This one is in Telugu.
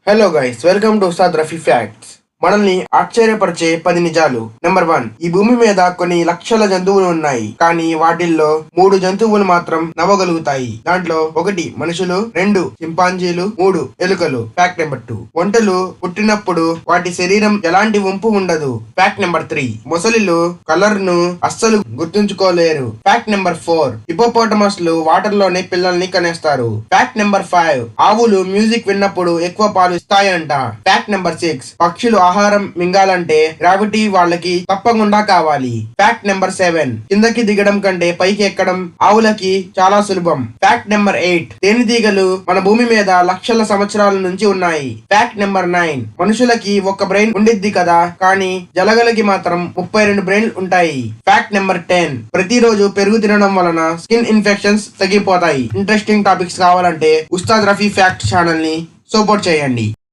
Hello guys, welcome to Ustad Rafi facts. మనల్ని ఆశ్చర్యపరిచే 10 నిజాలు. నెంబర్ 1, ఈ భూమి మీద కొన్ని లక్షల జంతువులు ఉన్నాయి, కానీ వాటిల్లో 3 జంతువులు మాత్రం నవ్వగలుగుతాయి. దాంట్లో 1 మనుషులు, 2 చింపాంజీలు, 3 ఎలుకలు. ఫ్యాక్ట్ నెంబర్ 2, ఒంటెలు పుట్టినప్పుడు వాటి శరీరం ఎలాంటి వంపు ఉండదు. ఫ్యాక్ట్ నెంబర్ 3, మొసలిలు కలర్ ను అస్సలు గుర్తుంచుకోలేరు. ఫ్యాక్ట్ నెంబర్ 4, హిపోపోటమస్ లు వాటర్ లోనే పిల్లల్ని కనేస్తారు. ఫ్యాక్ట్ నెంబర్ 5, ఆవులు మ్యూజిక్ విన్నప్పుడు ఎక్కువ పాలు ఇస్తాయంట. ఫ్యాక్ట్ నెంబర్ 6, పక్షులు ఆహారం మింగాలంటే గ్రావిటీ వాళ్ళకి తప్పకుండా కావాలి. ఫ్యాక్ట్ నెంబర్ 7, కిందకి దిగడం కంటే పైకి ఎక్కడం ఆవులకి చాలా సులభం. ఫ్యాక్ట్ నెంబర్ 8, తేనెటీగలు మన భూమి మీద లక్షల సంవత్సరాల నుంచి ఉన్నాయి. ఫ్యాక్ట్ నెంబర్ 9, మనుషులకి ఒక బ్రెయిన్ ఉండిద్ది కదా, కానీ జలగలకి మాత్రం 32 బ్రెయిన్లు ఉంటాయి. ఫ్యాక్ట్ నెంబర్ 10, ప్రతిరోజు పెరుగు తినడం వలన స్కిన్ ఇన్ఫెక్షన్స్ తగ్గిపోతాయి. ఇంట్రెస్టింగ్ టాపిక్స్ కావాలంటే ఉస్తాద్ రఫీ ఫ్యాక్ట్ ఛానల్ ని సపోర్ట్ చేయండి.